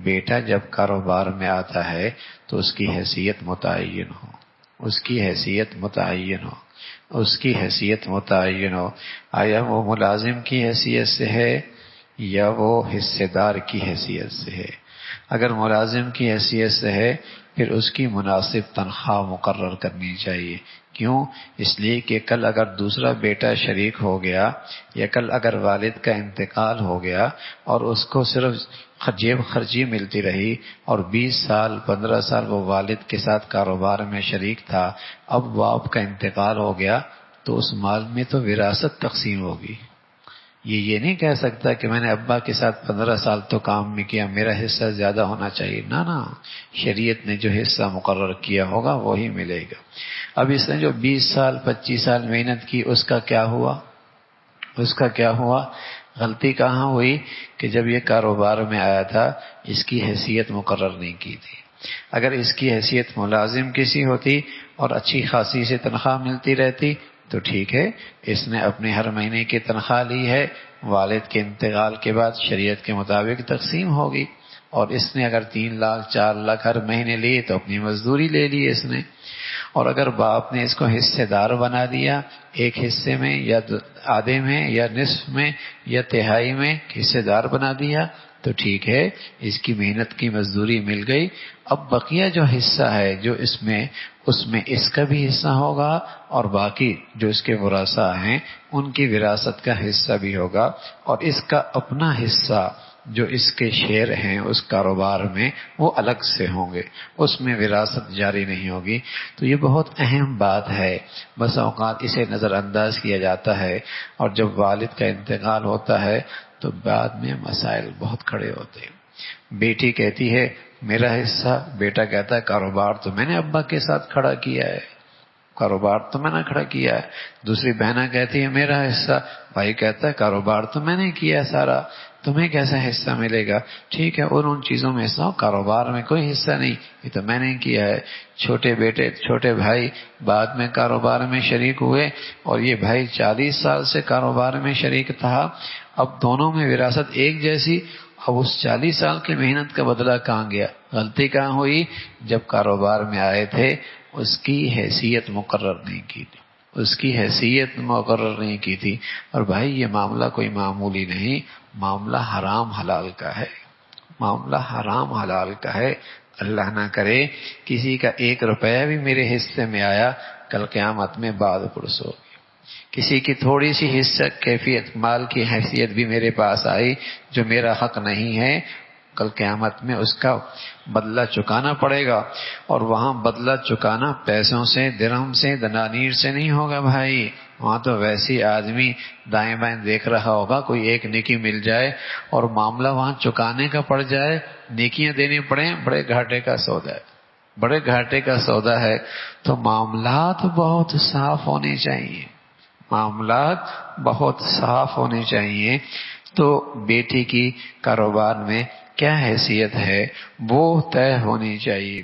بیٹا جب کاروبار میں آتا ہے تو اس کی حیثیت متعین ہو، اس کی حیثیت متعین ہو، اس کی حیثیت متعین ہو۔ آیا وہ ملازم کی حیثیت سے ہے یا وہ حصے دار کی حیثیت سے ہے؟ اگر ملازم کی حیثیت سے ہے پھر اس کی مناسب تنخواہ مقرر کرنی چاہیے۔ کیوں؟ اس لیے کہ کل اگر دوسرا بیٹا شریک ہو گیا یا کل اگر والد کا انتقال ہو گیا اور اس کو صرف جیب خرچی ملتی رہی اور 20 سال 15 سال وہ والد کے ساتھ کاروبار میں شریک تھا، اب باپ کا انتقال ہو گیا تو اس مال میں تو وراثت تقسیم ہوگی۔ یہ نہیں کہہ سکتا کہ میں نے ابا کے ساتھ 15 سال تو کام میں کیا، میرا حصہ زیادہ ہونا چاہیے۔ نہ، شریعت نے جو حصہ مقرر کیا ہوگا وہی ملے گا۔ اب اس نے جو 20 سال 25 سال محنت کی، اس کا کیا ہوا؟ اس کا کیا ہوا؟ غلطی کہاں ہوئی کہ جب یہ کاروبار میں آیا تھا اس کی حیثیت مقرر نہیں کی تھی۔ اگر اس کی حیثیت ملازم کسی ہوتی اور اچھی خاصی سے تنخواہ ملتی رہتی تو ٹھیک ہے، اس نے اپنے ہر مہینے کی تنخواہ لی ہے، والد کے انتقال کے بعد شریعت کے مطابق تقسیم ہوگی، اور اس نے اگر 3 لاکھ 4 لاکھ ہر مہینے لیے تو اپنی مزدوری لے لی اس نے۔ اور اگر باپ نے اس کو حصے دار بنا دیا، ایک حصے میں یا آدھے میں یا نصف میں یا تہائی میں حصے دار بنا دیا تو ٹھیک ہے، اس کی محنت کی مزدوری مل گئی۔ اب بقیہ جو حصہ ہے جو اس میں اس کا بھی حصہ ہوگا اور باقی جو اس کے ورثاء ہیں ان کی وراثت کا حصہ بھی ہوگا، اور اس کا اپنا حصہ جو اس کے شیئر ہیں اس کاروبار میں وہ الگ سے ہوں گے، اس میں وراثت جاری نہیں ہوگی۔ تو یہ بہت اہم بات ہے، بس اوقات اسے نظر انداز کیا جاتا ہے، اور جب والد کا انتقال ہوتا ہے تو بعد میں مسائل بہت کھڑے ہوتے ہیں۔ بیٹی کہتی ہے میرا حصہ، بیٹا کہتا ہے کاروبار تو میں نے ابا کے ساتھ کھڑا کیا ہے، کاروبار تو میں نے کھڑا کیا ہے۔ دوسری بہنہ کہتی ہے میرا حصہ، بھائی کہتا ہے کاروبار تو میں نے کیا سارا، تمہیں کیسا حصہ ملے گا؟ ٹھیک ہے، ان چیزوں میں حصہ ہو، کاروبار میں کوئی حصہ نہیں، یہ تو میں نے کیا ہے۔ چھوٹے بھائی بعد میں کاروبار میں شریک ہوئے اور یہ بھائی 40 سال سے کاروبار میں شریک تھا، اب دونوں میں وراثت ایک جیسی، اب اس 40 سال کی محنت کا بدلہ کہاں گیا؟ غلطی کہاں ہوئی؟ جب کاروبار میں آئے تھے اس کی حیثیت مقرر نہیں کی تھی، اس کی حیثیت مقرر نہیں کی تھی۔ اور بھائی یہ معاملہ کوئی معمولی نہیں، معاملہ حرام حلال کا ہے، معاملہ حرام حلال کا ہے۔ اللہ نہ کرے کسی کا 1 روپیہ بھی میرے حصے میں آیا، کل قیامت میں بعد پرس ہوگی۔ کسی کی تھوڑی سی حصہ کیفیت مال کی حیثیت بھی میرے پاس آئی جو میرا حق نہیں ہے، کل قیامت میں اس کا بدلہ چکانا پڑے گا، اور وہاں بدلہ چکانا پیسوں سے، درہم سے، دنانیر سے نہیں ہوگا بھائی، وہاں تو ویسی آدمی دائیں بائیں دیکھ رہا ہوگا کوئی ایک نیکی مل جائے اور معاملہ وہاں چکانے کا پڑ جائے، نیکیاں دینی پڑیں، بڑے گھاٹے کا سودا ہے، بڑے گھاٹے کا سودا ہے۔ تو معاملات بہت صاف ہونے چاہیے، معاملات بہت صاف ہونے چاہیے۔ تو بیٹی کی کاروبار میں کیا حیثیت ہے وہ طے ہونی چاہیے۔